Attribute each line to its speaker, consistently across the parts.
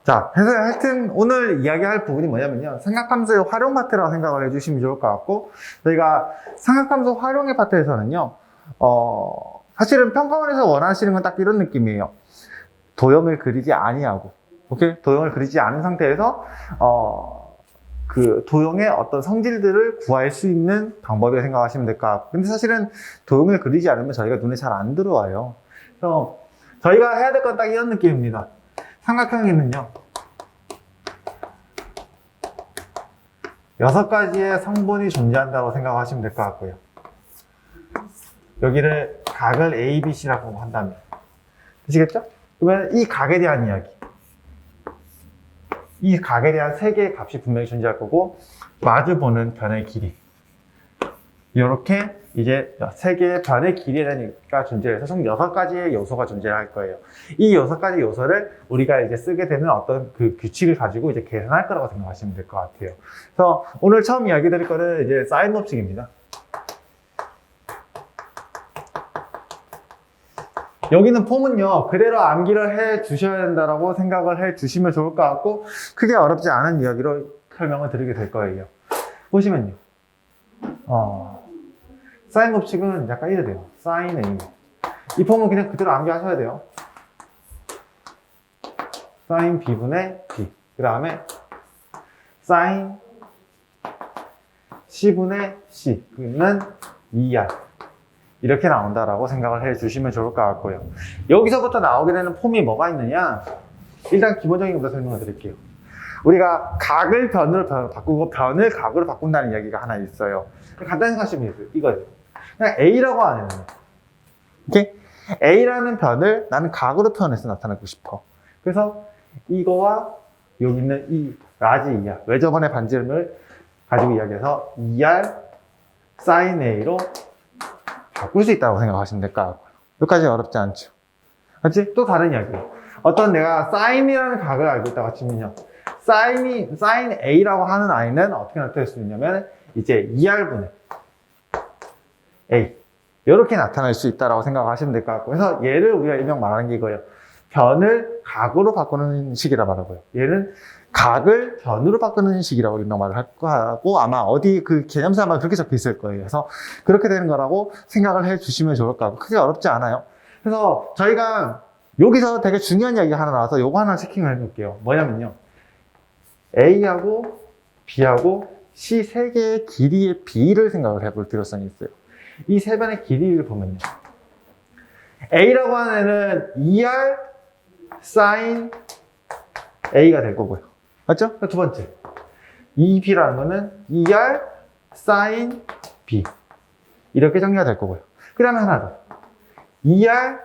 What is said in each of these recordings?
Speaker 1: 자, 그래서 하여튼 오늘 이야기할 부분이 뭐냐면요. 삼각함수의 활용 파트라고 생각을 해주시면 좋을 것 같고, 저희가 삼각함수 활용의 파트에서는요, 사실은 평가원에서 원하시는 건 딱 이런 느낌이에요. 도형을 그리지 아니하고, 오케이? 도형을 그리지 않은 상태에서, 그 도형의 어떤 성질들을 구할 수 있는 방법이라고 생각하시면 될 것 같고, 근데 사실은 도형을 그리지 않으면 저희가 눈에 잘 안 들어와요. 그래서 저희가 해야 될 건 딱 이런 느낌입니다. 삼각형에는요, 6가지의 성분이 존재한다고 생각하시면 될 것 같고요. 여기를 각을 A, B, C라고 한다면. 되시겠죠? 그러면 이 각에 대한 이야기. 이 각에 대한 3개의 값이 분명히 존재할 거고, 마주보는 변의 길이. 이렇게 이제 3개의 변의 길이에 대한 얘기가 존재해서 총 6가지의 요소가 존재할 거예요. 이 6가지 요소를 우리가 이제 쓰게 되는 어떤 그 규칙을 가지고 이제 계산할 거라고 생각하시면 될 것 같아요. 그래서 오늘 처음 이야기 드릴 거는 이제 사인 법칙입니다. 여기는 폼은요, 그대로 암기를 해 주셔야 된다라고 생각을 해 주시면 좋을 것 같고, 크게 어렵지 않은 이야기로 설명을 드리게 될 거예요. 보시면요. 사인 법칙은 약간 이래 돼요. 사인 A. 이 폼은 그냥 그대로 암기하셔야 돼요. 사인 B분의 B. 그 다음에 사인 C분의 C는 2R. 이렇게 나온다라고 생각을 해 주시면 좋을 것 같고요. 여기서부터 나오게 되는 폼이 뭐가 있느냐? 일단 기본적인 것부터 설명을 드릴게요. 우리가 각을 변으로 바꾸고 변을 각으로 바꾼다는 이야기가 하나 있어요. 간단히 생각하시면 이거예요. 그냥 A라고 하는 이렇게 A라는 변을 나는 각으로 표현해서 나타내고 싶어. 그래서 이거와 여기 있는 이 라지 2R, 외접원의 반지름을 가지고 이야기해서 2R sin A로 바꿀 수 있다고 생각하시면 될 것 같고요. 여기까지 어렵지 않죠. 그렇지? 또 다른 이야기예요. 어떤 내가 sin이라는 각을 알고 있다고 치면요. sin A라고 하는 I는 어떻게 나타낼 수 있냐면 이제 2R분의 A. 이렇게 나타날 수 있다고 생각하시면 될 것 같고. 그래서 얘를 우리가 일명 말하는 게 이거예요. 변을 각으로 바꾸는 식이라 말하고요. 얘는 각을 변으로 바꾸는 식이라고 일명 말을 할 거고, 아마 어디 그 개념서에 아마 그렇게 적혀 있을 거예요. 그래서 그렇게 되는 거라고 생각을 해 주시면 좋을 것 같고, 크게 어렵지 않아요. 그래서 저희가 여기서 되게 중요한 이야기가 하나 나와서 요거 하나 체킹을 해볼게요. 뭐냐면요. A하고 B하고 C 3개의 길이의 비를 생각을 해볼 필요성이 있어요. 이 3변의 길이를 보면요. A라고 하는 애는 2R sin A가 될 거고요. 맞죠? 두 번째. 이 B라는 거는 2R sin B. 이렇게 정리가 될 거고요. 그 다음에 하나 더. 2R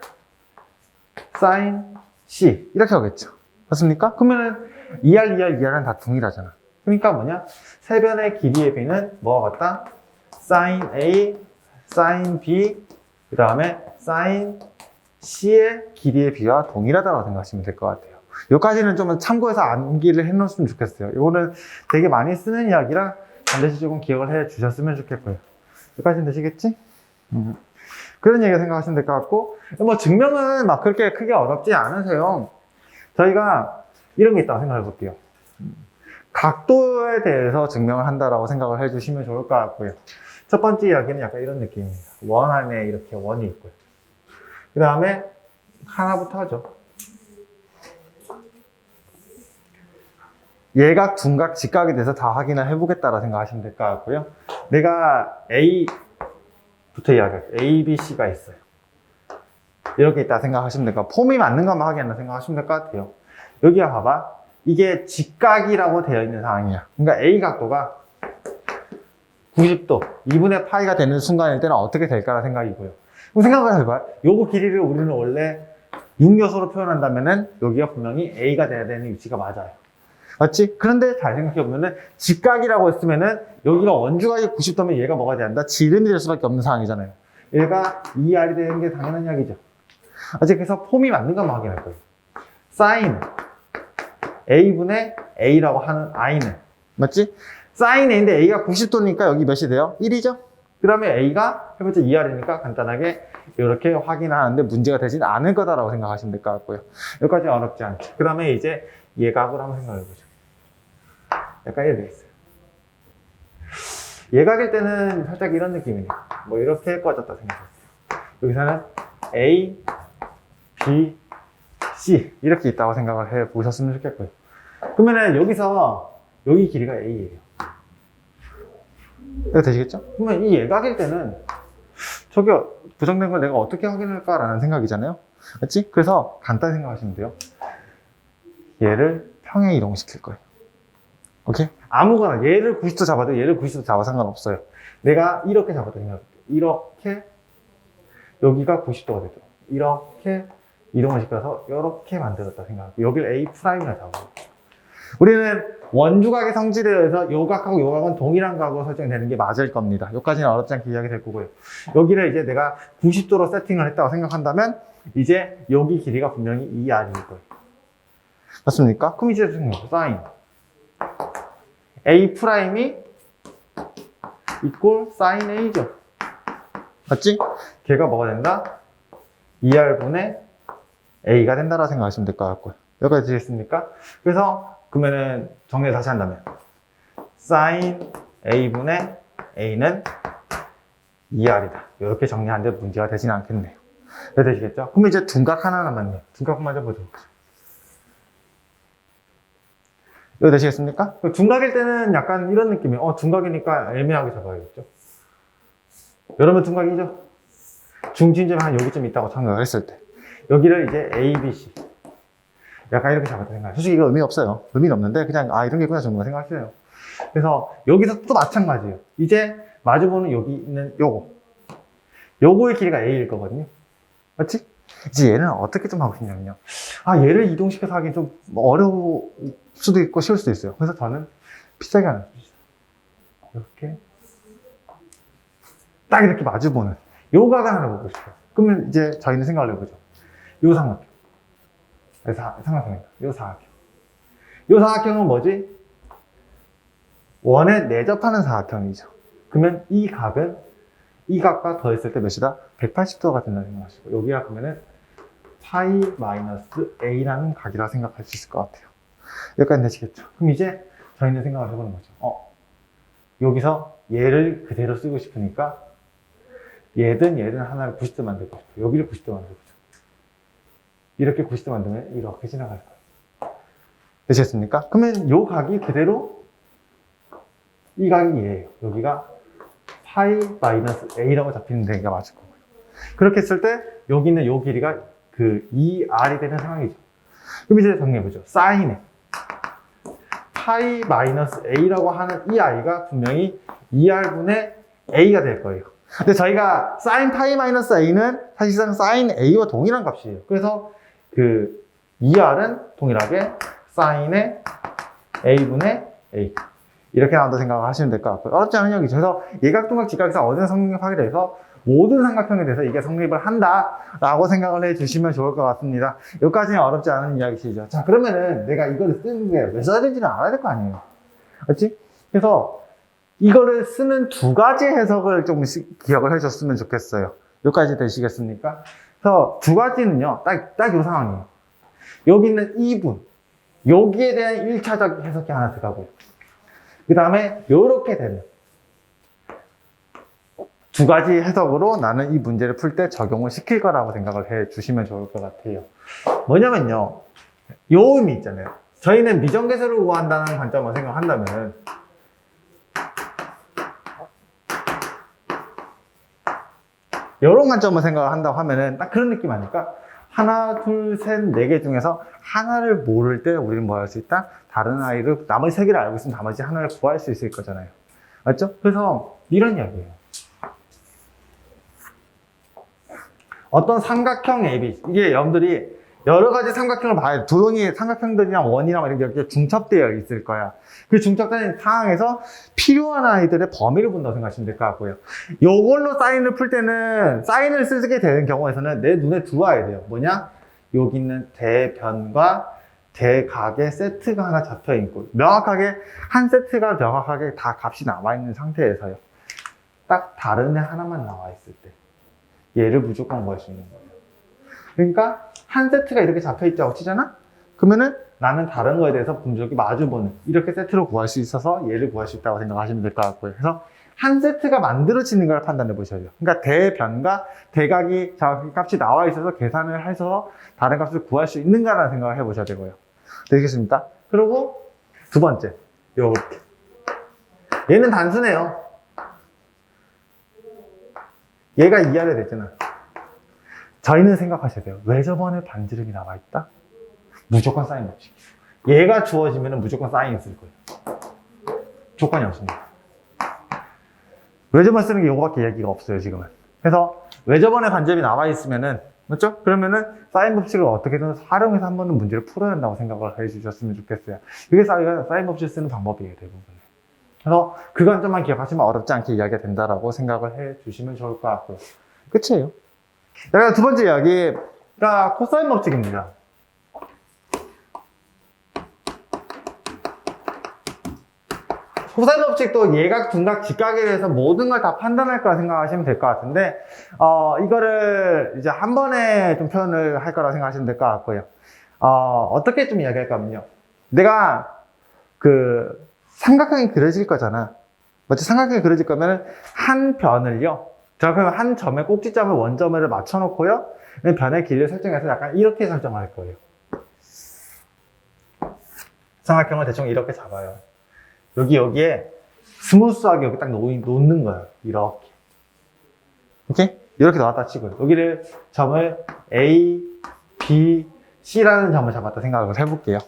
Speaker 1: sin C. 이렇게 하겠죠. 맞습니까? 그러면은 2R, 2R, 2R은 다 동일하잖아. 그러니까 뭐냐? 3변의 길이의 B는 뭐와 같다? sin A, sin B, 그 다음에 sin C의 길이의 B와 동일하다고 생각하시면 될 것 같아요. 여기까지는 좀 참고해서 암기를 해놓으시면 좋겠어요. 이거는 되게 많이 쓰는 이야기라 반드시 조금 기억을 해 주셨으면 좋겠고요. 여기까지는 되시겠지? 그런 얘기 생각하시면 될 것 같고, 뭐 증명은 막 그렇게 크게 어렵지 않으세요. 저희가 이런 게 있다고 생각해 볼게요. 각도에 대해서 증명을 한다라고 생각을 해 주시면 좋을 것 같고요. 첫 번째 이야기는 약간 이런 느낌입니다. 원 안에 이렇게 원이 있고요. 그 다음에 하나부터 하죠. 예각, 둔각, 직각에 대해서 다 확인을 해보겠다라고 생각하시면 될 것 같고요. 내가 A부터 이야기할게요. A, B, C가 있어요. 이렇게 있다 생각하시면 될 것 같아요. 폼이 맞는 것만 확인한다 생각하시면 될 것 같아요. 여기가 봐봐. 이게 직각이라고 되어 있는 상황이야. 그러니까 A 각도가 90도, 2분의 파이가 되는 순간일 때는 어떻게 될까라는 생각이고요. 그럼 생각을 해봐. 요거 길이를 우리는 원래 6요소로 표현한다면은 여기가 분명히 A가 돼야 되는 위치가 맞아요. 맞지? 그런데 잘 생각해보면은 직각이라고 했으면은 여기가 원주각이 90도면 얘가 뭐가 돼야 한다? 지름이 될 수밖에 없는 상황이잖아요. 얘가 2R이 되는 게 당연한 이야기죠. 그래서 폼이 맞는 것만 확인할 거예요. sin A분의 A라고 하는 I는 맞지? sin A인데 A가 90도니까 여기 몇이 돼요? 1이죠? 그 다음에 A가 해봤자 2R이니까 간단하게 이렇게 확인하는데 문제가 되진 않을 거다라고 생각하시면 될 것 같고요. 여기까지 어렵지 않죠. 그 다음에 이제 예각으로 한번 생각해보죠. 약간 이렇게 있어요. 예각일 때는 살짝 이런 느낌이네요. 뭐 이렇게 꺼졌다 생각해보세요. 여기서는 A, B, C 이렇게 있다고 생각을 해보셨으면 좋겠고요. 그러면은 여기서 여기 길이가 A예요. 이거 되시겠죠? 그러면 이 예각일 때는 저기 부정된 걸 내가 어떻게 확인할까라는 생각이잖아요. 맞지? 그래서 간단히 생각하시면 돼요. 얘를 평행 이동시킬 거예요. 오케이? 아무거나 얘를 90도 잡아도 얘를 90도 잡아 상관없어요. 내가 이렇게 잡아도 생각해볼게요. 이렇게 여기가 90도가 되죠. 이렇게 이동을 시켜서 이렇게 만들었다 생각하고 여기를 A'이라 잡아요. 우리는 원주각의 성질에 의해서 요 각하고 요 각은 동일한 각으로 설정되는 게 맞을 겁니다. 여기까지는 어렵지 않게 이야기 될 거고요. 여기를 이제 내가 90도로 세팅을 했다고 생각한다면 이제 여기 길이가 분명히 2R일 거예요. 맞습니까? 그럼 이제 사인 A 프라임이 이꼴 사인 A죠. 맞지? 걔가 뭐가 된다? 2R분의 A가 된다라고 생각하시면 될 것 같고요. 여기까지 되겠습니까? 그래서 그러면은 정리를 다시 한다면 sin A분의 A는 2R이다. 이렇게 정리하는데 문제가 되지는 않겠네요. 네, 되시겠죠? 그럼 이제 둔각 하나 남았네요. 둔각 한번 해보도록 하죠. 이거 되시겠습니까? 둔각일 때는 약간 이런 느낌이에요. 둔각이니까 애매하게 잡아야겠죠? 여러분 둔각이죠? 중심점 한 여기쯤 있다고 생각을 했을 때 여기를 이제 A, B, C 약간 이렇게 잡았다 생각해요. 솔직히 이거 의미 없어요. 의미는 없는데 그냥 이런 게 있구나 정도만 생각하세요. 그래서 여기서 또 마찬가지예요. 이제 마주보는 여기 있는 요거의 길이가 A일 거거든요. 맞지? 이제 얘는 어떻게 좀 하고 싶냐면요. 얘를 이동시켜서 하긴 좀 어려울 수도 있고 쉬울 수도 있어요. 그래서 저는 비싸게 하는 겁니다. 이렇게 딱 이렇게 마주보는 요 각을 하나 보고 싶어요. 그러면 이제 저희는 생각을 해보죠. 요 삼각형. 삼각형입니다. 요 사각형. 요 사각형은 뭐지? 원에 내접하는 사각형이죠. 그러면 이 각은 이 각과 더했을 때 몇이다? 180도가 된다고 생각하시고 여기가 그러면은 파이 마이너스 A라는 각이라고 생각할 수 있을 것 같아요. 여기까지 되시겠죠? 그럼 이제 저희는 생각을 해보는 거죠. 여기서 얘를 그대로 쓰고 싶으니까 얘든 하나를 90도 만들고 싶어요. 여기를 90도 만들고 싶어요. 이렇게 90도 만들면 이렇게 지나갈 거예요. 되셨습니까? 그러면 요 각이 그대로 이 각이 얘예요. 여기가 파이 마이너스 A라고 잡히는 데가 맞을 거고요. 그렇게 했을 때 여기 있는 요 길이가 그 2R이 되는 상황이죠. 그럼 이제 정리해보죠. 사인에 파이 마이너스 A라고 하는 이 I가 분명히 2R분의 A가 될 거예요. 근데 저희가 사인 파이 마이너스 A는 사실상 사인 A와 동일한 값이에요. 그래서 그 2R은 동일하게 사인의 A분의 A 이렇게 나온다 생각을 하시면 될 것 같고요. 어렵지 않은 얘기죠. 그래서 예각동각 직각에서 어디나 성립하게 돼서 모든 삼각형에 대해서 이게 성립을 한다라고 생각을 해주시면 좋을 것 같습니다. 여기까지는 어렵지 않은 이야기시죠. 자, 그러면은 내가 이거를 쓰는 게 왜 써야 되는지는 알아야 될 거 아니에요. 그렇지? 그래서 이거를 쓰는 두 가지 해석을 조금씩 기억을 해줬으면 좋겠어요. 여기까지 되시겠습니까? 그래서 두 가지는요, 딱 이 상황이에요. 여기 있는 2분, 여기에 대한 1차적 해석이 하나 들어가고요. 그 다음에 이렇게 되는 두 가지 해석으로 나는 이 문제를 풀 때 적용을 시킬 거라고 생각을 해 주시면 좋을 것 같아요. 뭐냐면요, 요 의미 있잖아요. 저희는 미정계수를 구한다는 관점을 생각한다면 이런 관점을 생각을 한다고 하면은 딱 그런 느낌 아닐까? 하나, 둘, 셋, 네 개 중에서 하나를 모를 때 우리는 뭐 할 수 있다? 다른 아이를, 나머지 세 개를 알고 있으면 나머지 하나를 구할 수 있을 거잖아요. 맞죠? 그래서 이런 이야기예요. 어떤 삼각형 AB, 이게 여러분들이 여러 가지 삼각형을 봐야 돼. 두동이 삼각형들이랑 원이랑 이렇게 중첩되어 있을 거야. 그 중첩된 상황에서 필요한 아이들의 범위를 본다고 생각하시면 될 것 같고요. 요걸로 사인을 풀 때는, 사인을 쓰게 되는 경우에서는 내 눈에 들어와야 돼요. 뭐냐? 여기 있는 대변과 대각의 세트가 하나 잡혀 있고, 명확하게, 한 세트가 명확하게 다 값이 나와 있는 상태에서요. 딱 다른 애 하나만 나와 있을 때, 얘를 무조건 구할 수 있는 거예요. 그러니까, 한 세트가 이렇게 잡혀 있다고 치잖아? 그러면은 나는 다른 거에 대해서 분적이 마주보는 이렇게 세트로 구할 수 있어서 얘를 구할 수 있다고 생각하시면 될 것 같고요. 그래서 한 세트가 만들어지는 걸 판단해 보셔야죠. 그러니까 대변과 대각이 정확히 값이 나와 있어서 계산을 해서 다른 값을 구할 수 있는가라는 생각을 해 보셔야 되고요. 되겠습니까? 그리고 두 번째, 요렇게. 얘는 단순해요. 얘가 2R이 됐잖아. 저희는 생각하셔야 돼요. 왜 저번에 반지름이 나와 있다? 무조건 사인 법칙. 얘가 주어지면 무조건 사인이 있을 거예요. 조건이 없습니다. 왜 저번 쓰는 게 이거밖에 얘기가 없어요, 지금은. 그래서 왜 저번에 반지름이 나와 있으면은, 맞죠? 그러면은 사인 법칙을 어떻게든 활용해서 한 번은 문제를 풀어야 된다고 생각을 해 주셨으면 좋겠어요. 그게 사인 법칙을 쓰는 방법이에요, 대부분. 그래서 그 관점만 기억하시면 어렵지 않게 이야기가 된다라고 생각을 해 주시면 좋을 것 같고요. 끝이에요. 자, 두 번째 이야기가 코사인 법칙입니다. 코사인 법칙도 예각, 둔각, 직각에 대해서 모든 걸 다 판단할 거라 생각하시면 될 것 같은데, 이거를 이제 한 번에 좀 표현을 할 거라 생각하시면 될 것 같고요. 어떻게 좀 이야기할까 하면요. 내가 삼각형이 그려질 거잖아. 맞지? 삼각형이 그려질 거면 한 변을요. 그러면 한 점에 꼭지점을 원점을 맞춰놓고요. 변의 길이를 설정해서 약간 이렇게 설정할 거예요. 삼각형을 대충 이렇게 잡아요. 여기에 스무스하게 여기 딱 놓는 거예요. 이렇게. 오케이? 이렇게 나왔다 치고요. 여기를 점을 A, B, C라는 점을 잡았다 생각을 해볼게요.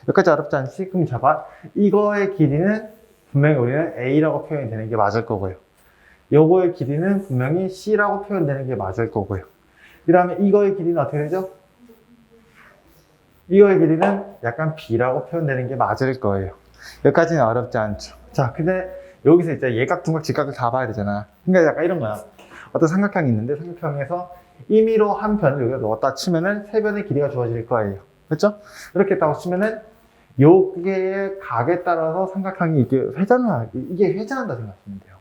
Speaker 1: 여기까지 어렵지 않지? 그럼 잡아. 이거의 길이는 분명히 우리는 A라고 표현이 되는 게 맞을 거고요. 요거의 길이는 분명히 C라고 표현되는 게 맞을 거고요. 그 다음에 이거의 길이는 어떻게 되죠? 이거의 길이는 약간 B라고 표현되는 게 맞을 거예요. 여기까지는 어렵지 않죠. 자, 근데 여기서 이제 예각, 둔각, 직각을 다 봐야 되잖아. 그러니까 약간 이런 거야. 어떤 삼각형이 있는데 삼각형에서 임의로 한 변을 여기다 넣었다 치면은 세 변의 길이가 주어질 거예요. 그렇죠? 이렇게 했다고 치면은 요게 각에 따라서 삼각형이 이게 회전한다 생각하시면 돼요.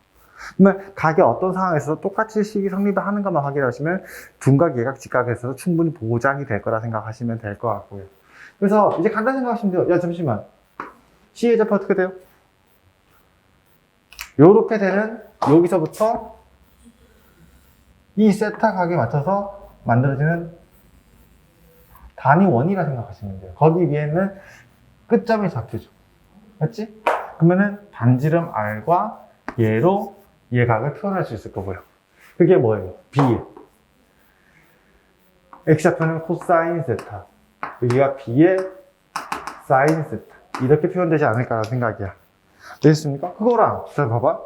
Speaker 1: 그러면 각이 어떤 상황에서 똑같이 식이 성립을 하는 것만 확인하시면 둔각, 예각, 직각에서도 충분히 보장이 될 거라 생각하시면 될 것 같고요. 그래서 이제 간단히 생각하시면 돼요. 야, 잠시만. C의 좌표 어떻게 돼요? 요렇게 되는 여기서부터 이 세타 각에 맞춰서 만들어지는 단위 원이라 생각하시면 돼요. 거기 위에는 끝점이 좌표죠. 맞지? 그러면은 반지름 R과 얘로 얘각을 표현할 수 있을 거고요. 그게 뭐예요? B. X좌표는 코사인 세타. 여기가 B의 사인 세타. 이렇게 표현되지 않을까라는 생각이야. 되겠습니까? 그거랑, 자, 봐봐.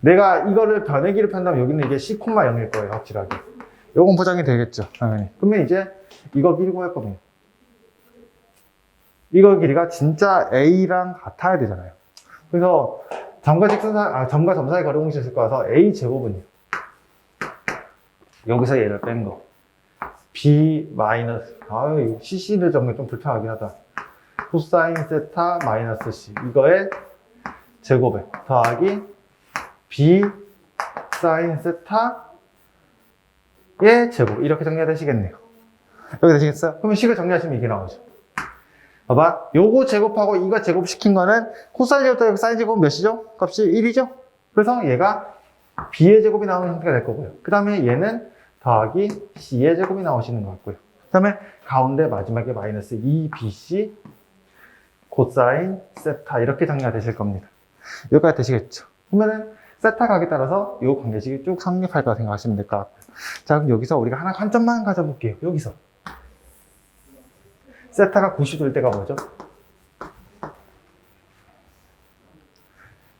Speaker 1: 내가 이거를 변의 길을 판다면 여기는 이게 C, 0일 거예요, 확실하게. 요건 보장이 되겠죠, 당연히. 그러면 이제 이거 길이 구할 겁니다. 이거 길이가 진짜 A랑 같아야 되잖아요. 그래서 점과 점사의 거리 공식을 쓸 거라서 A 제곱은요. 여기서 얘를 뺀 거. B 마이너스, 이거 CC를 적는 게 좀 불편하긴 하다. 코사인 세타 마이너스 C. 이거의 제곱에 더하기 B 사인 세타의 제곱. 이렇게 정리가 되시겠네요. 여기 되시겠어요? 그러면 식을 정리하시면 이게 나오죠. 봐봐. 요거 제곱하고 이거 제곱시킨 거는 코사인 제곱하고 사인 제곱은 몇이죠? 값이 1이죠? 그래서 얘가 B의 제곱이 나오는 형태가 될 거고요. 그 다음에 얘는 더하기 C의 제곱이 나오시는 것 같고요. 그 다음에 가운데 마지막에 마이너스 2BC 코사인 세타 이렇게 정리가 되실 겁니다. 여기까지 되시겠죠? 그러면은 세타 각에 따라서 이 관계식이 쭉 성립할 거라 생각하시면 될 것 같고요. 자, 그럼 여기서 우리가 하나 한 점만 가져볼게요. 여기서 세타가 90도일 때가 뭐죠?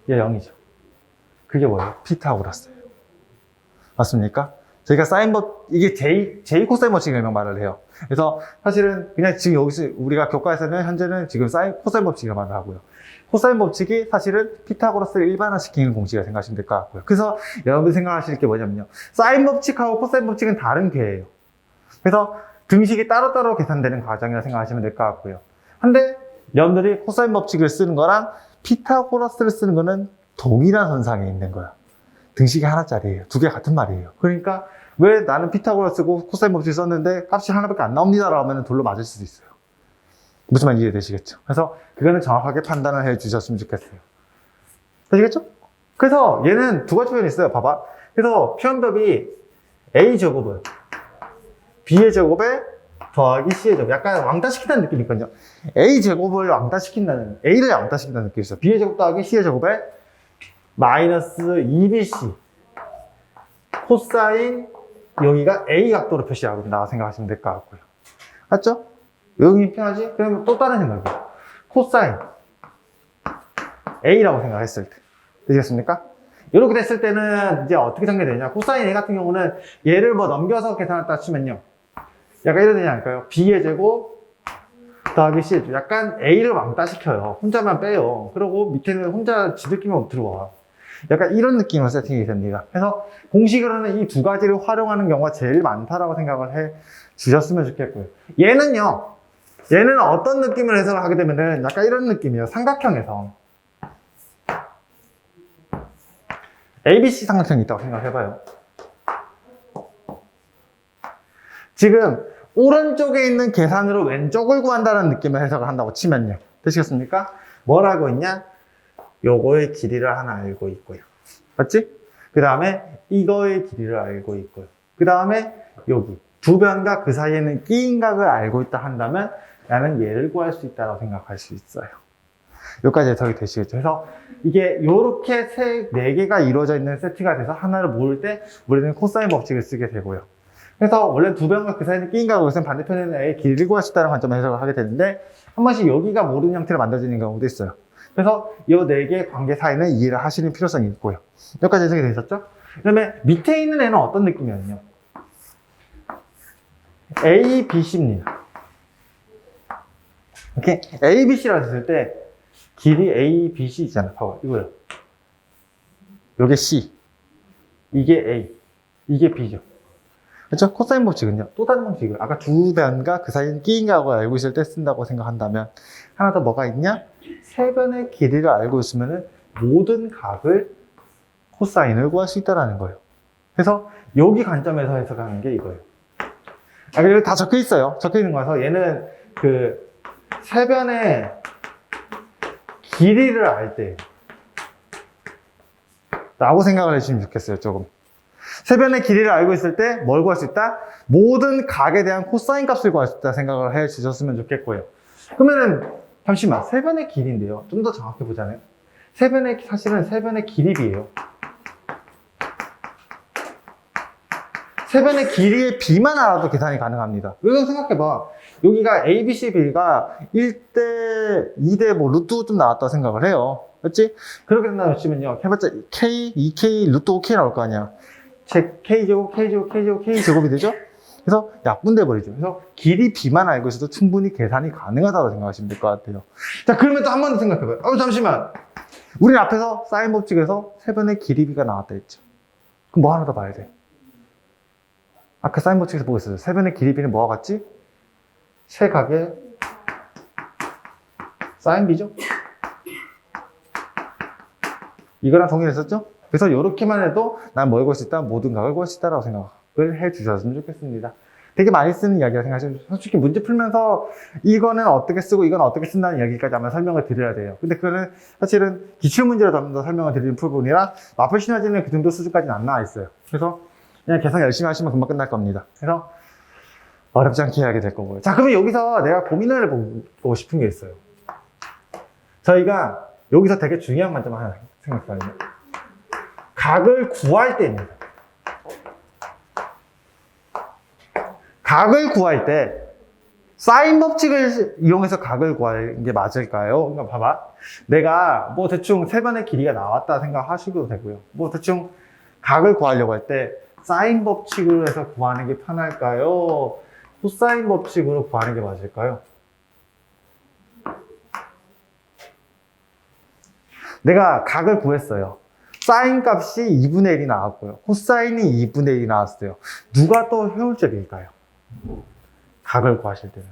Speaker 1: 얘 0이죠. 그게 뭐예요? 피타고라스예요. 맞습니까? 저희가 이게 J 코사인 법칙을 말을 해요. 그래서 사실은 그냥 지금 여기서 우리가 교과에서는 현재는 지금 코사인 법칙을 말을 하고요. 코사인 법칙이 사실은 피타고라스를 일반화시키는 공식이라 생각하시면 될 것 같고요. 그래서 여러분 생각하실 게 뭐냐면요. 사인 법칙하고 코사인 법칙은 다른 궤예요. 그래서 등식이 따로따로 계산되는 과정이라 생각하시면 될 것 같고요. 근데 여러분들이 코사인 법칙을 쓰는 거랑 피타고라스를 쓰는 거는 동일한 선상에 있는 거야. 등식이 하나짜리예요. 두 개 같은 말이에요. 그러니까 왜 나는 피타고라스 쓰고 코사인 법칙 썼는데 값이 하나밖에 안 나옵니다라고 하면 돌로 맞을 수도 있어요. 무슨 말인지 이해되시겠죠? 그래서 그거는 정확하게 판단을 해 주셨으면 좋겠어요. 되시겠죠? 그래서 얘는 두 가지 표현이 있어요. 봐봐. 그래서 표현법이 A제곱은 B의 제곱에 더하기 C의 제곱. 약간 왕따시킨다는 느낌이 있거든요. A제곱을 왕따시킨다는, A를 왕따시킨다는 느낌이 있어요. B의 제곱 더하기 C의 제곱에 마이너스 2BC 코사인 여기가 A 각도로 표시하고 있다고 생각하시면 될 것 같고요. 맞죠? 여기 편하지? 그러면 또 다른 생각이에요. 코사인 A라고 생각했을 때. 되시겠습니까? 이렇게 됐을 때는 이제 어떻게 전개되냐. 코사인 A 같은 경우는 얘를 뭐 넘겨서 계산했다 치면요. 약간 이런 되지 않을까요? B의 제곱 더하기 C의 제곱. 약간 A를 왕따시켜요. 혼자만 빼요. 그리고 밑에는 혼자 지들끼면 들어와. 약간 이런 느낌으로 세팅이 됩니다. 그래서 공식으로는 이 두 가지를 활용하는 경우가 제일 많다라고 생각을 해 주셨으면 좋겠고요. 얘는요. 얘는 어떤 느낌을 해석을 하게 되면은 약간 이런 느낌이에요. 삼각형에서 ABC 삼각형이 있다고 생각해봐요. 지금 오른쪽에 있는 계산으로 왼쪽을 구한다는 느낌을 해석을 한다고 치면요. 되시겠습니까? 뭐라고 있냐? 요거의 길이를 하나 알고 있고요. 맞지? 그 다음에 이거의 길이를 알고 있고요. 그 다음에 여기 두 변과 그 사이에는 끼인 각을 알고 있다 한다면 나는 얘를 구할 수 있다고 생각할 수 있어요. 여기까지 해석이 되시겠죠? 그래서 이게 이렇게 네 개가 이루어져 있는 세트가 돼서 하나를 모을 때 우리는 코사인 법칙을 쓰게 되고요. 그래서 원래 두 변과 그 사이에는 끼인 각을 것은 반대편에는 A의 길이를 구할 수 있다는 관점을 해석을 하게 되는데 한 번씩 여기가 모르는 형태로 만들어지는 경우도 있어요. 그래서 이 네 개의 관계 사이는 이해를 하시는 필요성이 있고요. 여기까지 해석이 되셨죠? 그 다음에 밑에 있는 애는 어떤 느낌이었냐? A, B, C입니다. 이렇게 A, B, C라고 했을 때 길이 A, B, C 있잖아. 봐봐. 이거요. 요게 C. 이게 A. 이게 B죠. 그렇죠? 코사인 법칙은요. 또 다른 법칙을 아까 두 변과 그 사이는 끼인가고 알고 있을 때 쓴다고 생각한다면 하나 더 뭐가 있냐? 세 변의 길이를 알고 있으면 모든 각을 코사인을 구할 수 있다는 거예요. 그래서 여기 관점에서 해석하는 게 이거예요. 그리고 다 적혀 있어요. 적혀 있는 거라서 얘는 그 세 변의 길이를 알 때 라고 생각을 해주시면 좋겠어요. 조금 세 변의 길이를 알고 있을 때 뭘 구할 수 있다? 모든 각에 대한 코사인 값을 구할 수 있다 생각을 해 주셨으면 좋겠고요. 그러면은 잠시만, 세 변의 길이인데요. 좀 더 정확히 보자면 사실은 세 변의 길이비예요. 세 변의 길이의 B만 알아도 계산이 가능합니다. 여기서 생각해봐. 여기가 A, B, C, B가 1대, 2대 뭐 루트 좀 나왔다고 생각을 해요. 그렇지? 그렇게 된다고 치면요. 해봤자 K, 2K, 루트 5K 나올 거 아니야. 즉 K제곱, K제곱, K제곱, K제곱이 되죠? 그래서 약분돼 버리죠. 그래서 길이 B만 알고 있어도 충분히 계산이 가능하다고 생각하시면 될 것 같아요. 자, 그러면 또 한 번 더 생각해봐요. 잠시만. 우리 앞에서 사인 법칙에서 세 변의 길이 B가 나왔다 했죠. 그럼 뭐 하나 더 봐야 돼? 아까 사인 법칙에서 보고 있었죠. 세 변의 길이 B는 뭐와 같지? 세 각의 사인 B죠? 이거랑 동일했었죠? 그래서 이렇게만 해도 난 뭘 구할 수 있다? 모든 각을 구할 수 있다라고 생각을 해 주셨으면 좋겠습니다. 되게 많이 쓰는 이야기라 생각하시면 솔직히 문제 풀면서 이거는 어떻게 쓰고 이건 어떻게 쓴다는 이야기까지 아마 설명을 드려야 돼요. 근데 그거는 사실은 기출문제로 좀 더 설명을 드리는 부분이라 마플 시너지는 그 정도 수준까지는 안 나와 있어요. 그래서 그냥 계산 열심히 하시면 금방 끝날 겁니다. 그래서 어렵지 않게 하게 될 거고요. 자, 그러면 여기서 내가 고민을 해보고 싶은 게 있어요. 저희가 여기서 되게 중요한 관점 하나 생각하거든요. 각을 구할 때입니다. 각을 구할 때 사인 법칙을 이용해서 각을 구하는 게 맞을까요? 그러니까 봐봐. 내가 뭐 대충 세 변의 길이가 나왔다 생각하시도 되고요. 뭐 대충 각을 구하려고 할 때 사인 법칙으로 해서 구하는 게 편할까요? 코사인 법칙으로 구하는 게 맞을까요? 내가 각을 구했어요. 사인 값이 2분의 1이 나왔고요. 코사인이 2분의 1이 나왔어요. 누가 더 효율적일까요? 각을 구하실 때는.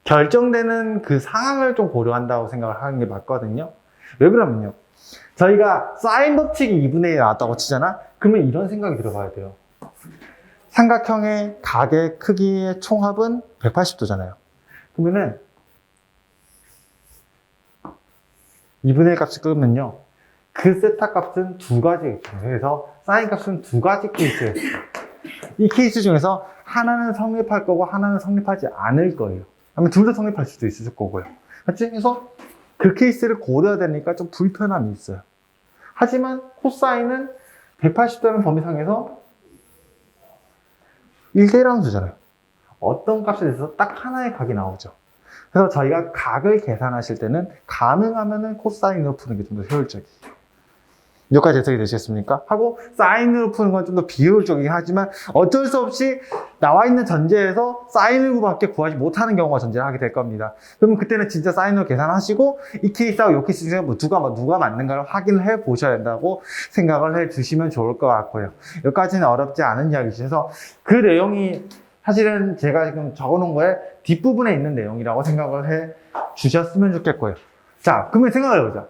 Speaker 1: 결정되는 그 상황을 좀 고려한다고 생각을 하는 게 맞거든요. 왜 그러면요? 저희가 사인 법칙이 2분의 1이 나왔다고 치잖아? 그러면 이런 생각이 들어봐야 돼요. 삼각형의 각의 크기의 총합은 180도잖아요. 그러면은 2분의 1 값을 끄면요. 그 세타 값은 두 가지가 있어요. 그래서 사인 값은 두 가지 케이스가 있어요. 이 케이스 중에서 하나는 성립할 거고 하나는 성립하지 않을 거예요. 아니면 둘 다 성립할 수도 있을 거고요. 맞지? 그래서 그 케이스를 고려해야 되니까 좀 불편함이 있어요. 하지만 코사인은 180도라는 범위상에서 1대1 함수잖아요. 어떤 값에 대해서 딱 하나의 각이 나오죠. 그래서 저희가 각을 계산하실 때는 가능하면 코사인으로 푸는 게 좀 더 효율적이에요. 여기까지 해석이 되시겠습니까? 하고 사인으로 푸는 건 좀 더 비효율적이긴 하지만 어쩔 수 없이 나와 있는 전제에서 사인으로밖에 구하지 못하는 경우가 존재를 하게 될 겁니다. 그러면 그때는 진짜 사인으로 계산하시고 이 케이스하고 이 케이스 중에 누가 맞는가를 확인을 해 보셔야 된다고 생각을 해 주시면 좋을 것 같고요. 여기까지는 어렵지 않은 이야기셔서 그 내용이 사실은 제가 지금 적어 놓은 거에 뒷부분에 있는 내용이라고 생각을 해 주셨으면 좋겠고요. 자, 그러면 생각을 해보자.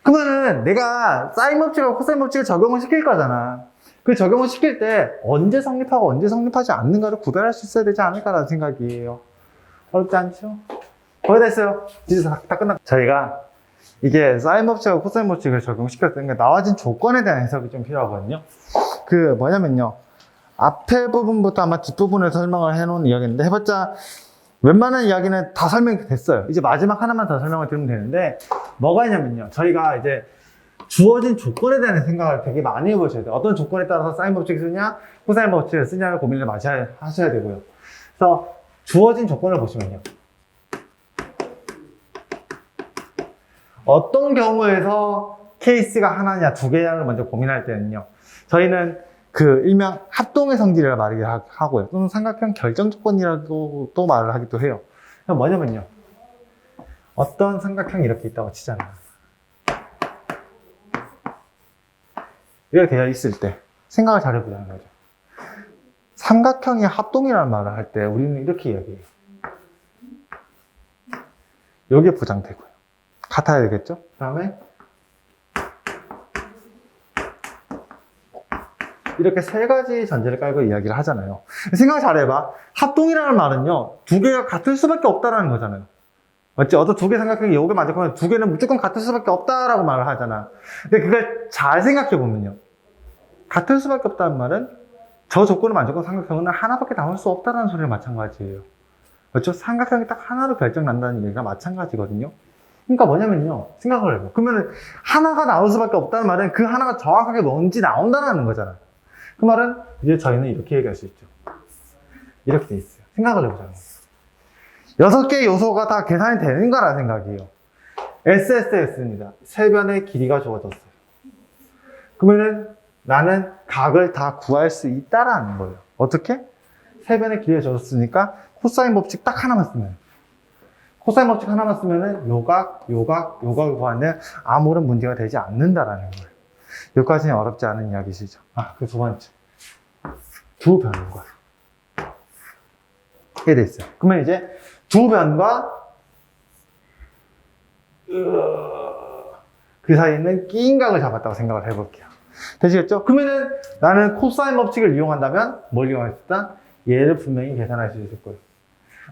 Speaker 1: 그러면은 내가 사인 법칙하고 코사인 법칙을 적용을 시킬 거잖아. 그 적용을 시킬 때 언제 성립하고 언제 성립하지 않는가를 구별할 수 있어야 되지 않을까라는 생각이에요. 어렵지 않죠? 거의 다 했어요. 이제 다 끝났고. 저희가 이게 사인 법칙하고 코사인 법칙을 적용시켰을 때 나와진 조건에 대한 해석이 좀 필요하거든요. 그 뭐냐면요. 앞에 부분부터 아마 뒷부분을 설명을 해놓은 이야기인데 해봤자 웬만한 이야기는 다 설명이 됐어요. 이제 마지막 하나만 더 설명을 드리면 되는데 뭐가 있냐면요. 저희가 이제 주어진 조건에 대한 생각을 되게 많이 해보셔야 돼요. 어떤 조건에 따라서 사인 법칙을 쓰냐, 코사인 법칙을 쓰냐를 고민을 많이 하셔야 되고요. 그래서 주어진 조건을 보시면요. 어떤 경우에서 케이스가 하나냐, 두 개냐를 먼저 고민할 때는요. 저희는 그 일명 합동의 성질이라 말을 하고요. 또는 삼각형 결정 조건이라고 또 말을 하기도 해요. 뭐냐면요. 어떤 삼각형이 이렇게 있다고 치잖아요. 이렇게 되어 있을 때 생각을 잘 해보자는 거죠. 삼각형이 합동이라는 말을 할 때 우리는 이렇게 이야기해요. 여기에 보장되고요. 같아야 되겠죠? 그 다음에 이렇게 세 가지 전제를 깔고 이야기를 하잖아요. 생각 잘 해봐. 합동이라는 말은요, 두 개가 같을 수밖에 없다라는 거잖아요. 맞지? 어떤 두 개 삼각형이 여기 맞을 두 개는 무조건 같을 수밖에 없다라고 말을 하잖아. 근데 그걸 잘 생각해 보면요. 같을 수밖에 없다는 말은 저 조건을 만족한 삼각형은 하나밖에 나올 수 없다는 소리랑 마찬가지예요. 그렇죠? 삼각형이 딱 하나로 결정난다는 얘기가 마찬가지거든요. 그러니까 뭐냐면요. 생각을 해봐. 그러면 하나가 나올 수밖에 없다는 말은 그 하나가 정확하게 뭔지 나온다는 거잖아. 그 말은 이제 저희는 이렇게 얘기할 수 있죠. 이렇게 돼 있어요. 생각을 해보자는 거예요. 6개의 요소가 다 계산이 되는 거라는 생각이에요. SSS입니다. 세 변의 길이가 주어졌어요. 그러면은 나는 각을 다 구할 수 있다라는 거예요. 어떻게? 세 변의 길이가 주어졌으니까 코사인 법칙 딱 하나만 쓰면 코사인 법칙 하나만 쓰면은 요각을 구하는데 아무런 문제가 되지 않는다라는 거예요. 여기까지는 어렵지 않은 이야기시죠. 그 두 번째. 두 변과. 이게 돼 있어요. 그러면 이제 두 변과 그 사이에 있는 끼인 각을 잡았다고 생각을 해볼게요. 되시겠죠? 그러면은 나는 코사인 법칙을 이용한다면 뭘 이용할 수 있다? 얘를 분명히 계산할 수 있을 거예요.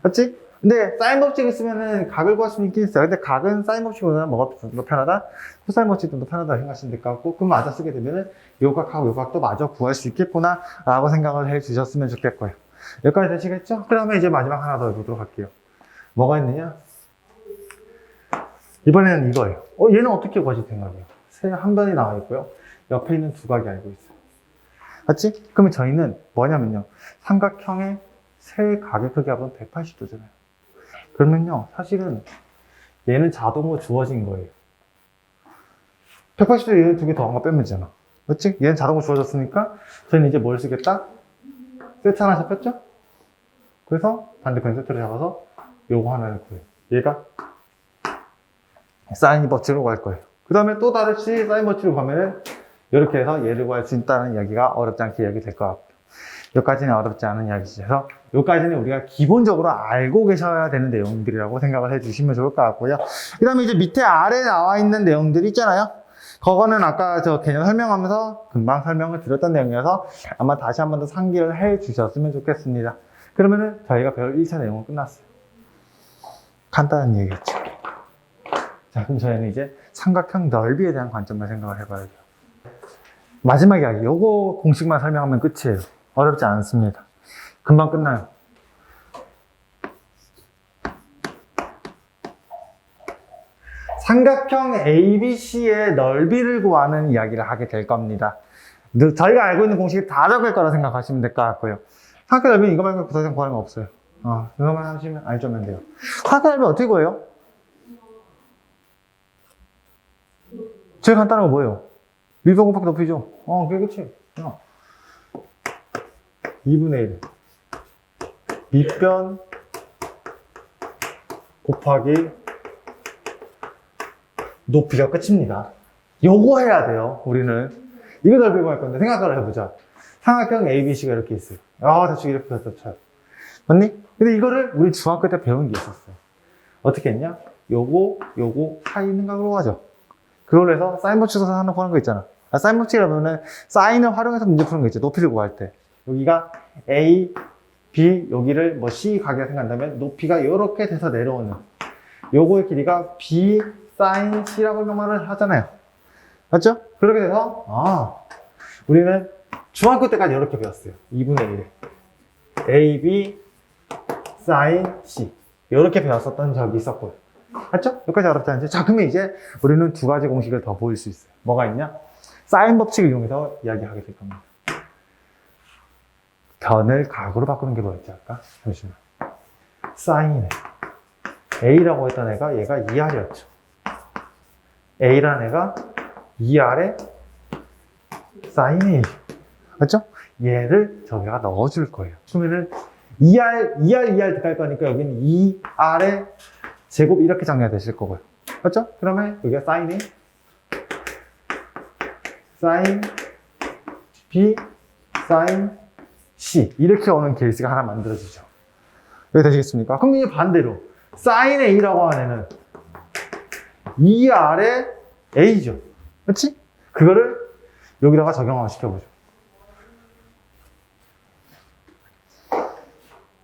Speaker 1: 맞지? 근데 사인 법칙을 쓰면은 각을 구할 수는 있긴 있어요. 근데 각은 사인 법칙보다는 뭐가 좀 더 편하다? 코사인 법칙이 좀 더 편하다 생각하시면 될 것 같고, 그럼 마저 쓰게 되면은 요 각하고 요 각도 마저 구할 수 있겠구나 라고 생각을 해 주셨으면 좋겠고요. 여기까지 되시겠죠? 그 다음에 이제 마지막 하나 더 해보도록 할게요. 뭐가 있느냐? 이번에는 이거예요. 얘는 어떻게 구하실 생각이에요? 한 변이 나와 있고요. 옆에 있는 두 각이 알고 있어요. 맞지? 그러면 저희는 뭐냐면요. 삼각형의 세 각의 크기 합은 180도잖아요. 그러면요, 사실은 얘는 자동으로 주어진 거예요. 180도 얘는 두 개 더한 거 빼면 되잖아. 맞지? 얘는 자동으로 주어졌으니까 저희는 이제 뭘 쓰겠다? 세트 하나 잡혔죠? 그래서 반대편 세트를 잡아서 요거 하나를 구해요. 얘가 사인 법칙으로 구할 거예요. 그 다음에 또 다르시 사인 법칙으로 가면은 이렇게 해서 얘를 구할 수 있다는 이야기가 어렵지 않게 이야기 될 것 같고요. 여기까지는 어렵지 않은 이야기죠. 그래서 여기까지는 우리가 기본적으로 알고 계셔야 되는 내용들이라고 생각을 해주시면 좋을 것 같고요. 그 다음에 이제 밑에 아래 나와 있는 내용들이 있잖아요. 그거는 아까 저 개념 설명하면서 금방 설명을 드렸던 내용이어서 아마 다시 한 번 더 상기를 해 주셨으면 좋겠습니다. 그러면은 저희가 배울 1차 내용은 끝났어요. 간단한 얘기겠죠. 자, 그럼 저희는 이제 삼각형 넓이에 대한 관점을 생각을 해봐야 돼요. 마지막 이야기, 요거 공식만 설명하면 끝이에요. 어렵지 않습니다. 금방 끝나요. 삼각형 ABC의 넓이를 구하는 이야기를 하게 될 겁니다. 저희가 알고 있는 공식이 다 적을 거라 생각하시면 될 것 같고요. 삼각형 넓이는 이거 말고 더 이상 구하는 거 없어요. 이거만 하시면 알면 돼요. 삼각형 넓이 어떻게 구해요? 제일 간단한 거 뭐예요? 밀변 곱하기 높이죠? 그게 그치? 2분의 1. 밑변 곱하기 높이가 끝입니다. 요거 해야 돼요, 우리는. 이거 넓이 구할 건데, 생각을 해보자. 삼각형 ABC가 이렇게 있어요. 대충 이렇게 해서 쳐요. 맞니? 근데 이거를 우리 중학교 때 배운 게 있었어요. 어떻게 했냐? 요거 사이 있는 각으로 가죠. 그걸로 해서 사인 법칙에서 하는 거 있잖아. 사인 법칙이라면은 사인을 활용해서 문제 푸는 거 있죠. 높이를 구할 때. 여기가 A, B, 여기를 뭐 C 가게가 생각한다면 높이가 이렇게 돼서 내려오는. 요거의 길이가 B, 사인 C라고 말을 하잖아요. 맞죠? 그렇게 돼서, 우리는 중학교 때까지 이렇게 배웠어요. 2분의 1. A, B, 사인 C. 이렇게 배웠었던 적이 있었고요. 맞죠? 여기까지 어렵지 않죠? 자, 그러면 이제 우리는 두 가지 공식을 더 보일 수 있어요. 뭐가 있냐? 사인 법칙을 이용해서 이야기하게 될 겁니다. 변을 각으로 바꾸는 게 뭐였지 아까? 잠시만. 사인에 A라고 했던 애가 얘가 2R이었죠. A라는 애가 2R에 사인 A. 맞죠? 얘를 저기다가 넣어줄 거예요. 그러면은 2R 들어갈 거니까 여기는 2R의 제곱 이렇게 정리가 되실 거고요. 맞죠? 그러면 여기가 사인 A, 사인 B, 사인 C 이렇게 오는 케이스가 하나 만들어지죠. 여기 되시겠습니까? 그럼 이제 반대로 사인 A라고 하는 애는 2R의 A죠. 그렇지? 그거를 여기다가 적용을 시켜보죠.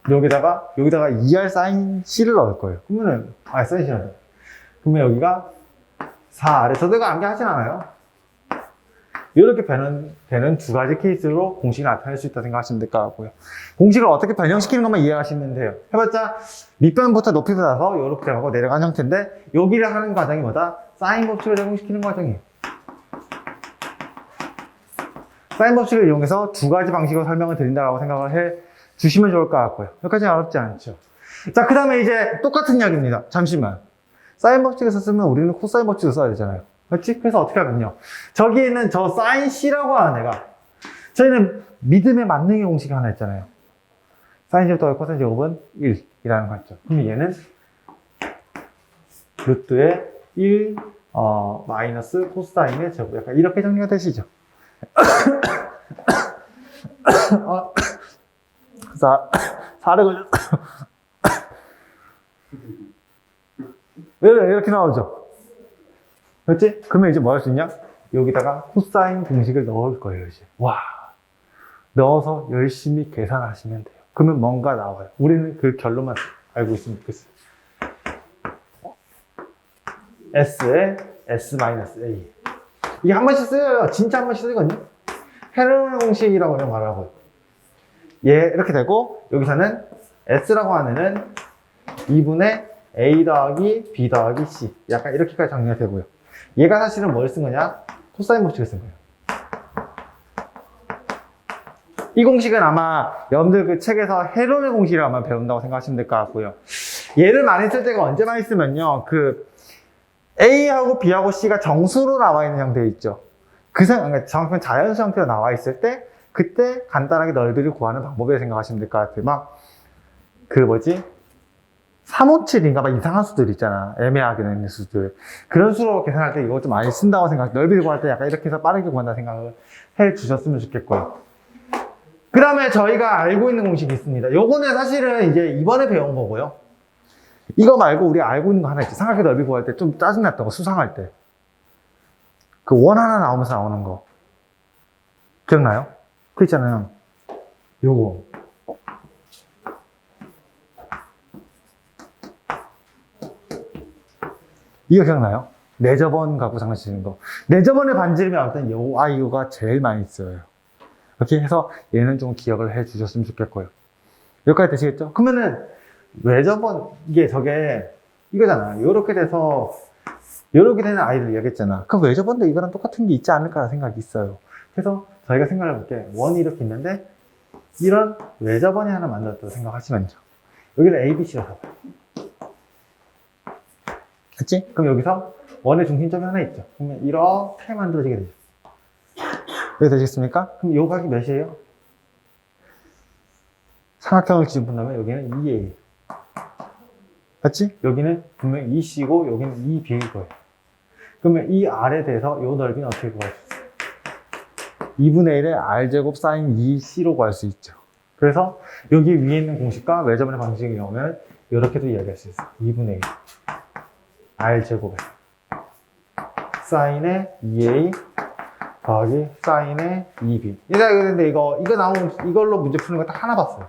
Speaker 1: 여기다가 2R 사인 C를 넣을 거예요. 그러면은 사인 C를 그러면 여기가 4R에 저도 이거 암기하진 않아요. 이렇게 되는 두 가지 케이스로 공식이 나타낼 수 있다고 생각하시면 될 것 같고요. 공식을 어떻게 변형시키는 것만 이해하시면 돼요. 해봤자 밑변부터 높이로 나서 이렇게 하고 내려간 형태인데 여기를 하는 과정이 뭐다? 사인 법칙을 적용시키는 과정이에요. 사인 법칙을 이용해서 두 가지 방식으로 설명을 드린다고 생각을 해 주시면 좋을 것 같고요. 여기까지는 어렵지 않죠. 자, 그 다음에 이제 똑같은 이야기입니다. 잠시만. 사인 법칙에서 쓰면 우리는 코사인 법칙을 써야 되잖아요. 그렇지? 그래서 어떻게 하면요. 저기 있는 저 사인 C라고 하는 애가 저희는 믿음의 만능의 공식이 하나 있잖아요. 사인 제곱 더하기 코사인 제곱은 1이라는 거 있죠. 그럼 얘는 루트의 1 마이너스 코사인의 제곱 약간 이렇게 정리가 되시죠. 4를 걸렸어. 왜 이렇게 나오죠? 그렇지? 그러면 이제 뭐 할 수 있냐? 여기다가 코사인 공식을 넣을 거예요, 이제. 와. 넣어서 열심히 계산하시면 돼요. 그러면 뭔가 나와요. 우리는 그 결론만 알고 있으면 좋겠어요. S에 S-A. 이게 한 번씩 쓰여요. 진짜 한 번씩 쓰거든요. 헤르미온 공식이라고 그냥 말하고요. 이렇게 되고, 여기서는 S라고 하는 애는 2분의 A 더하기 B 더하기 C. 약간 이렇게까지 정리가 되고요. 얘가 사실은 뭘 쓴 거냐? 코사인 법칙을 쓴 거예요. 이 공식은 아마 여러분들 그 책에서 헤르미온 공식을 아마 배운다고 생각하시면 될 것 같고요. 얘를 많이 쓸 때가 언제 많이 쓰면요. 그 A하고 B하고 C가 정수로 나와 있는 형태 있죠. 그러니까 정확히 자연수 형태로 나와 있을 때 그때 간단하게 넓이를 구하는 방법이라고 생각하시면 될 것 같아요. 막 그 뭐지? 357인가 막 이상한 수들 있잖아. 애매하게 되는 수들. 그런 수로 계산할 때 이거 좀 많이 쓴다고 생각, 넓이를 구할 때 약간 이렇게 해서 빠르게 구한다는 생각을 해 주셨으면 좋겠고요. 그 다음에 저희가 알고 있는 공식이 있습니다. 요거는 사실은 이제 이번에 배운 거고요. 이거 말고 우리 알고 있는 거 하나 있지. 삼각형 넓이 구할 때 좀 짜증났던 거, 수상할 때. 그 원 하나 나오면서 나오는 거. 기억나요? 그 있잖아요. 요거. 이거 기억나요? 레저번 갖고 장난치는 거. 레저번의 반지름이 아무튼 요 아이유가 제일 많이 써요. 이렇게 해서 얘는 좀 기억을 해 주셨으면 좋겠고요. 여기까지 되시겠죠? 그러면은 레저번 이게 저게 이거잖아. 요렇게 돼서 요렇게 되는 아이를 얘기했잖아. 그럼 레저번도 이거랑 똑같은 게 있지 않을까 생각이 있어요. 그래서 저희가 생각해 볼게. 원이 이렇게 있는데 이런 레저번이 하나 만들었다고 생각하시면 돼요. 여기를 ABC로 잡아요. 그치? 그럼 여기서 원의 중심점이 하나 있죠. 그러면 이렇게 만들어지게 되죠. 여기 되시겠습니까? 그럼 요 각이 몇이에요? 삼각형을 기준 본다면 여기는 2A. 맞지? 여기는 분명히 2C고 여기는 2B일 거예요. 그러면 이 R에 대해서 요 넓이는 어떻게 구할 수 있어요? 2분의 1의 R제곱 사인 2C로 구할 수 있죠. 그래서 여기 위에 있는 공식과 레저번의 방식이 나오면 이렇게도 이야기할 수 있어요. 2분의 1 R제곱에 사인의 2A 더하기 사인의 2B. 근데 이거 나오면 이걸로 문제 푸는 거 딱 하나 봤어요.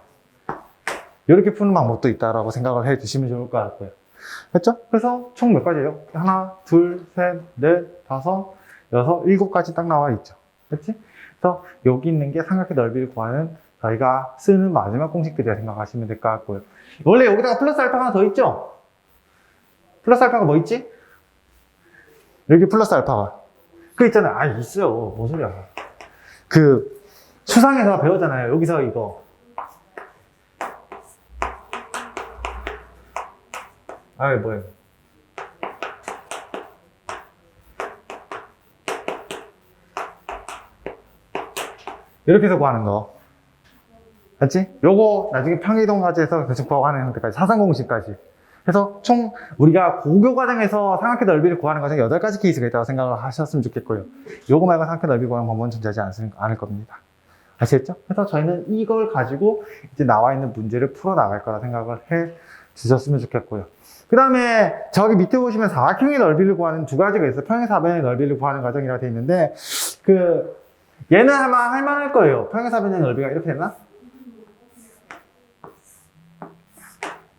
Speaker 1: 이렇게 푸는 방법도 있다라고 생각을 해 주시면 좋을 것 같고요. 됐죠? 그래서 총 몇 가지예요? 하나, 둘, 셋, 넷, 다섯, 여섯, 일곱 가지 딱 나와 있죠. 그렇지? 그래서 여기 있는 게 삼각형 넓이를 구하는 저희가 쓰는 마지막 공식들이라 생각하시면 될 것 같고요. 원래 여기다가 플러스 알파가 하나 더 있죠? 플러스 알파가 뭐 있지? 여기 플러스 알파가. 그 있잖아요. 아, 있어요. 뭔 소리야. 그, 수상에서 배우잖아요. 여기서 이거. 아이, 뭐예요. 이렇게 해서 구하는 거. 맞지? 요거 나중에 평이동 과제에서 계속 구하는 데까지, 사상공식까지. 그래서 총 우리가 고교 과정에서 삼각형 넓이를 구하는 과정에 8가지 케이스가 있다고 생각을 하셨으면 좋겠고요. 요거 말고 삼각형 넓이 구하는 방법은 존재하지 않을 겁니다. 아시겠죠? 그래서 저희는 이걸 가지고 이제 나와 있는 문제를 풀어 나갈 거라 생각을 해 주셨으면 좋겠고요. 그 다음에 저기 밑에 보시면 사각형의 넓이를 구하는 두 가지가 있어요. 평행사변의 넓이를 구하는 과정이라고 되어 있는데 얘는 아마 할만할 거예요. 평행사변의 넓이가 이렇게 됐나?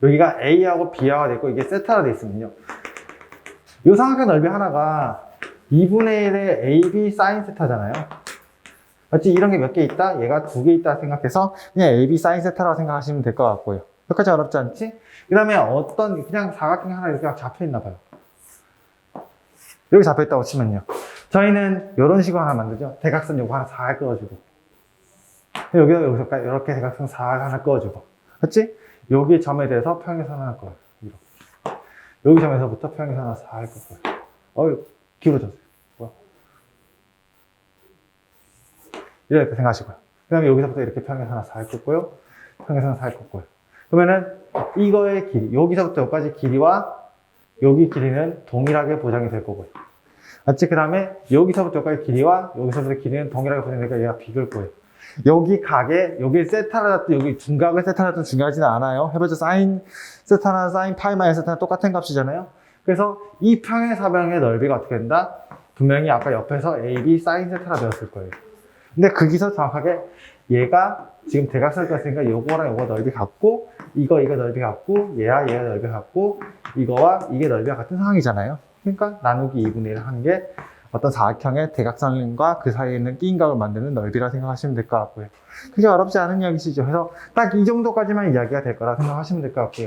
Speaker 1: 여기가 A하고 B하고 돼 있고 이게 세타가 돼 있으면요. 이 삼각형 넓이 하나가 2분의 1의 AB 사인 세타잖아요. 맞지? 이런 게 몇 개 있다? 얘가 2개 있다 생각해서 그냥 AB 사인 세타라고 생각하시면 될 것 같고요. 여기까지 어렵지 않지? 그 다음에 어떤 그냥 사각형이 하나 이렇게 잡혀 있나 봐요. 여기 잡혀 있다고 치면요. 저희는 이런 식으로 하나 만들죠. 대각선 요거 하나 살 그어주고 여기서 이렇게 대각선 살 하나 그어주고 맞지? 여기 점에 대해서 평행선 하나 그어요. 이렇게. 여기 점에서부터 평행선 하나 살 그어요. 길어졌어요. 뭐야? 이렇게 생각하시고요. 그 다음에 여기서부터 이렇게 평행선 하나 살 긋고요. 평행선 살 긋고요. 그러면은 이거의 길이, 여기서부터 여기까지 길이와 여기 길이는 동일하게 보장이 될 거고요. 맞지? 그 다음에 여기서부터 여기까지 길이와 여기서부터 길이는 동일하게 보장이 되니까 얘가 비글 거예요. 여기 각에, 여기 세타를 놨든 여기 중각을 세타를 놨든 중요하지는 않아요. 해보자. 사인 세타나 사인 파이 마이너스 세타나 똑같은 값이잖아요. 그래서 이 평행사변의 넓이가 어떻게 된다? 분명히 아까 옆에서 AB 사인 세타라 되었을 거예요. 근데 거기서 정확하게 얘가 지금 대각선을 떴으니까 요거랑 요거 넓이 같고 이거 넓이 같고 얘가 넓이 같고 이거와 이게 넓이가 같은 상황이잖아요. 그러니까 나누기 2분의 1을 하는 게 어떤 사각형의 대각선과 그 사이에 있는 끼인각을 만드는 넓이라 생각하시면 될 것 같고요. 그게 어렵지 않은 이야기시죠. 그래서 딱 이 정도까지만 이야기가 될 거라 생각하시면 될 것 같고요.